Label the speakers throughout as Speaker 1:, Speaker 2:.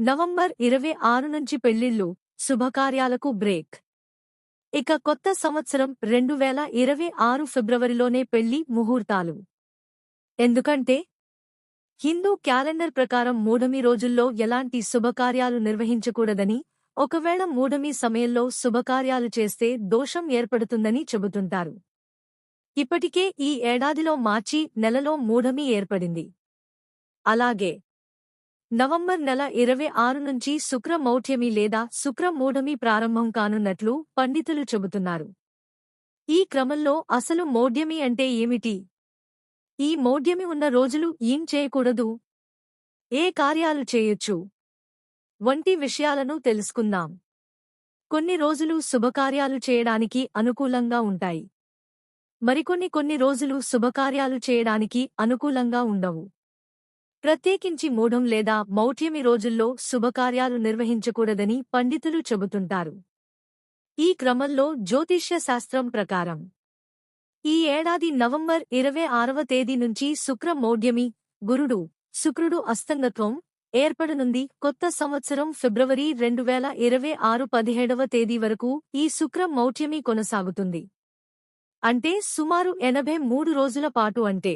Speaker 1: November 26 నుంచి పెళ్లిళ్లు, శుభకార్యాలకు బ్రేక్. ఇక కొత్త సంవత్సరం 2026 ఫిబ్రవరిలోనే పెళ్లి ముహూర్తాలు. ఎందుకంటే హిందూ క్యాలెండర్ ప్రకారం మూఢమి రోజుల్లో ఎలాంటి శుభకార్యాలు నిర్వహించకూడదని, ఒకవేళ మూఢమి సమయంలో శుభకార్యాలు చేస్తే దోషం ఏర్పడుతుందని చెబుతుంటారు. ఇప్పటికే ఈ ఏడాదిలో మార్చి నెలలో మూఢమి ఏర్పడింది. అలాగే నవంబర్ నెల 26 నుంచి శుక్ర మౌఢ్యమి లేదా శుక్ర మూఢమి ప్రారంభం కానున్నట్లు పండితులు చెబుతున్నారు. ఈ క్రమంలో అసలు మౌఢ్యమి అంటే ఏమిటి? ఈ మౌఢ్యమి ఉన్న రోజులు ఏం చేయకూడదు? ఏ కార్యాలు చేయొచ్చు? వంటి విషయాలను తెలుసుకుందాం. కొన్ని రోజులు శుభకార్యాలు చేయడానికి అనుకూలంగా ఉంటాయి. కొన్ని రోజులు శుభకార్యాలు చేయడానికి అనుకూలంగా ఉండవు. ప్రత్యేకించి మూఢం లేదా మౌఢ్యమి రోజుల్లో శుభకార్యాలు నిర్వహించకూడదని పండితులు చెబుతుంటారు. ఈ క్రమంలో జ్యోతిష్య శాస్త్రం ప్రకారం ఈ ఏడాది నవంబర్ 26వ తేదీ నుంచి శుక్ర మౌఢ్యమి, శుక్రుడు అస్తంగత్వం ఏర్పడనుంది. కొత్త సంవత్సరం ఫిబ్రవరి 2026 17వ తేదీ వరకు ఈ శుక్ర మౌఢ్యమి కొనసాగుతుంది. అంటే సుమారు 83 రోజుల పాటు. అంటే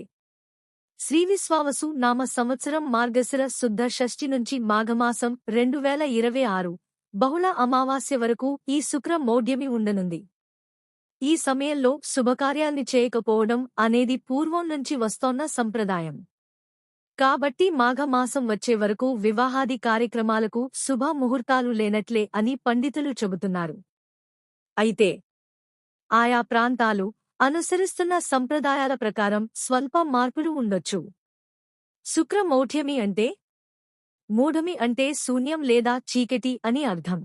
Speaker 1: శ్రీవిశ్వావసు నామ సంవత్సరం మార్గశిర శుద్ధ షష్ఠి నుంచి మాఘమాసం 2026 బహుళ అమావాస్య వరకు ఈ శుక్ర మౌఢ్యమి ఉండనుంది. ఈ సమయంలో శుభకార్యాల్ని చేయకపోవడం అనేది పూర్వం నుంచి వస్తోన్న సంప్రదాయం. కాబట్టి మాఘమాసం వచ్చే వరకు వివాహాది కార్యక్రమాలకు శుభ ముహూర్తాలు లేనట్లే అని పండితులు చెబుతున్నారు. అయితే ఆయా ప్రాంతాలు అనుసరిస్తున్న సంప్రదాయాల ప్రకారం స్వల్ప మార్పులు ఉండొచ్చు. శుక్ర మౌఢ్యమి అంటే మూఢమి అంటే శూన్యం లేదా చీకటి అని అర్థం.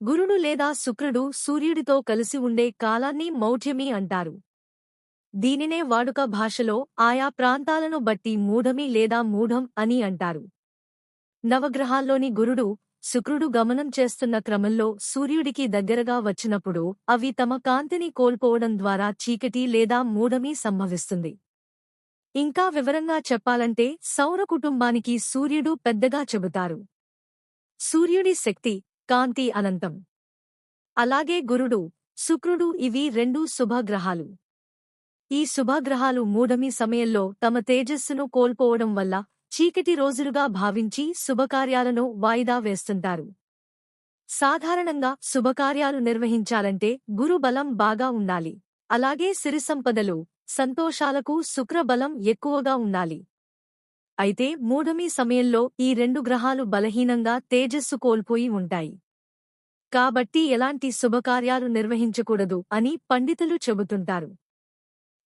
Speaker 1: గురుడు లేదా శుక్రుడు సూర్యుడితో కలిసి ఉండే కాలాన్ని మౌఢ్యమి అంటారు. దీనినే వాడుక భాషలో ఆయా ప్రాంతాలను బట్టి మూఢమి లేదా మూఢం అని అంటారు. నవగ్రహాల్లోని గురుడు, శుక్రుడు గమనం చేస్తున్న క్రమంలో సూర్యుడికి దగ్గరగా వచ్చినప్పుడు అవి తమ కాంతిని కోల్పోవడం ద్వారా చీకటి లేదా మూఢమి సంభవిస్తుంది. ఇంకా వివరంగా చెప్పాలంటే సౌర కుటుంబానికి సూర్యుడు పెద్దగా చెబుతారు. సూర్యుడి శక్తి, కాంతి అనంతం. అలాగే గురుడు, శుక్రుడు ఇవి రెండూ శుభగ్రహాలు. ఈ శుభగ్రహాలు మూఢమి సమయంలో తమ తేజస్సును కోల్పోవడం వల్ల చీకటి రోజులుగా భావించి శుభకార్యాలను వాయిదా వేస్తుంటారు. సాధారణంగా శుభకార్యాలు నిర్వహించాలంటే గురు బలం బాగా ఉండాలి. అలాగే సిరిసంపదలు, సంతోషాలకు శుక్రబలం ఎక్కువగా ఉండాలి. అయితే మూఢమి సమయంలో ఈ రెండు గ్రహాలు బలహీనంగా తేజస్సు కోల్పోయి ఉంటాయి. కాబట్టి ఎలాంటి శుభకార్యాలు నిర్వహించకూడదు అని పండితులు చెబుతుంటారు.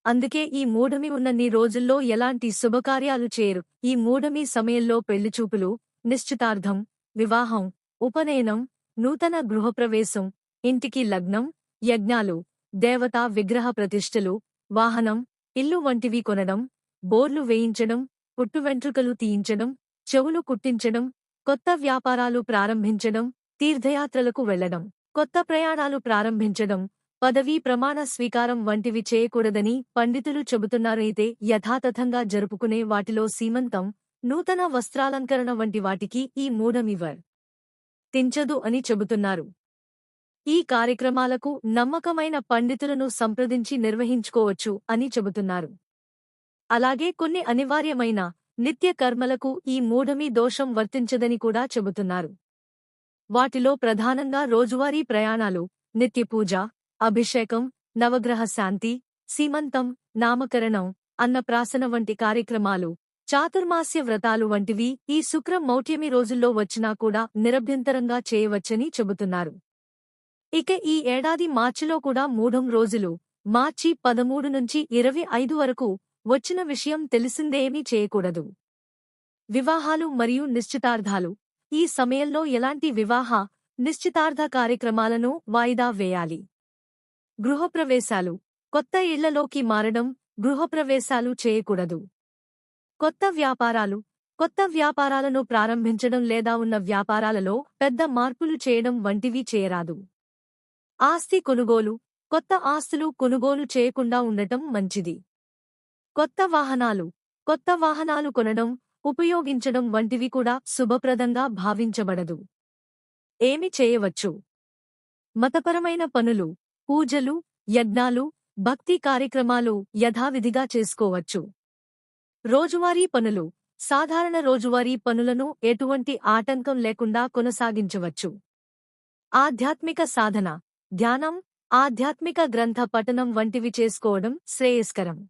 Speaker 1: అందుకే ఈ మూఢమి ఉన్నన్ని రోజుల్లో ఎలాంటి శుభకార్యాలు చేయరు. ఈ మూఢమి సమయంలో పెళ్లిచూపులు, నిశ్చితార్థం, వివాహం, ఉపనయనం, నూతన గృహప్రవేశం, ఇంటికి లగ్నం, యజ్ఞాలు, దేవతా విగ్రహ ప్రతిష్ఠలు, వాహనం, ఇల్లు వంటివి కొనడం, బోర్లు వేయించడం, పుట్టువెంట్రుకలు తీయించడం, చెవులు కుట్టించడం, కొత్త వ్యాపారాలు ప్రారంభించడం, తీర్థయాత్రలకు వెళ్లడం, కొత్త ప్రయాణాలు ప్రారంభించడం, పదవీ ప్రమాణ స్వీకారం వంటివి చేయకూడదని పండితులు చెబుతున్నారైతే యథాతథంగా జరుపుకునే వాటిలో సీమంతం, నూతన వస్త్రాలంకరణ వంటి వాటికి ఈ మూఢమివర్ తించదు అని చెబుతున్నారు. ఈ కార్యక్రమాలకు నమ్మకమైన పండితులను సంప్రదించి నిర్వహించుకోవచ్చు అని చెబుతున్నారు. అలాగే కొన్ని అనివార్యమైన నిత్య కర్మలకు ఈ మూఢమి దోషం వర్తించదని కూడా చెబుతున్నారు. వాటిలో ప్రధానంగా రోజువారీ ప్రయాణాలు, నిత్యపూజ, అభిషేకం, నవగ్రహ శాంతి, సీమంతం, నామకరణం, అన్నప్రాసన వంటి కార్యక్రమాలు, చాతుర్మాస్య వ్రతాలు వంటివి ఈ శుక్ర మౌఢ్యమి రోజుల్లో వచ్చినా కూడా నిరభ్యంతరంగా చేయవచ్చని చెబుతున్నారు. ఇక ఈ ఏడాది మార్చిలో కూడా మూఢం రోజులు, మార్చి 13 నుంచి 25 వరకు వచ్చిన విషయం తెలిసిందేమీ చేయకూడదు. వివాహాలు మరియు నిశ్చితార్థాలు. ఈ సమయంలో ఎలాంటి వివాహ, నిశ్చితార్థ కార్యక్రమాలను వాయిదా వేయాలి. గృహప్రవేశాలు. కొత్త ఇళ్లలోకి మారడం, గృహప్రవేశాలు చేయకూడదు. కొత్త వ్యాపారాలను ప్రారంభించడం లేదా ఉన్న వ్యాపారాలలో పెద్ద మార్పులు చేయడం వంటివి చేయరాదు. ఆస్తి కొనుగోలు. కొత్త ఆస్తులు కొనుగోలు చేయకుండా ఉండటం మంచిది. కొత్త వాహనాలు కొనడం, ఉపయోగించడం వంటివి కూడా శుభప్రదంగా భావించబడదు. ఏమి చేయవచ్చు? మతపరమైన పనులు, పూజలు, యజ్ఞాలు, భక్తి కార్యక్రమాలు యథావిధిగా చేసుకోవచ్చు. రోజువారీ పనులు, సాధారణ రోజువారీ పనులను ఎటువంటి ఆటంకం లేకుండా కొనసాగించవచ్చు. ఆధ్యాత్మిక సాధన, ధ్యానం, ఆధ్యాత్మిక గ్రంథ పఠనం వంటివి చేసుకోవడం శ్రేయస్కరం.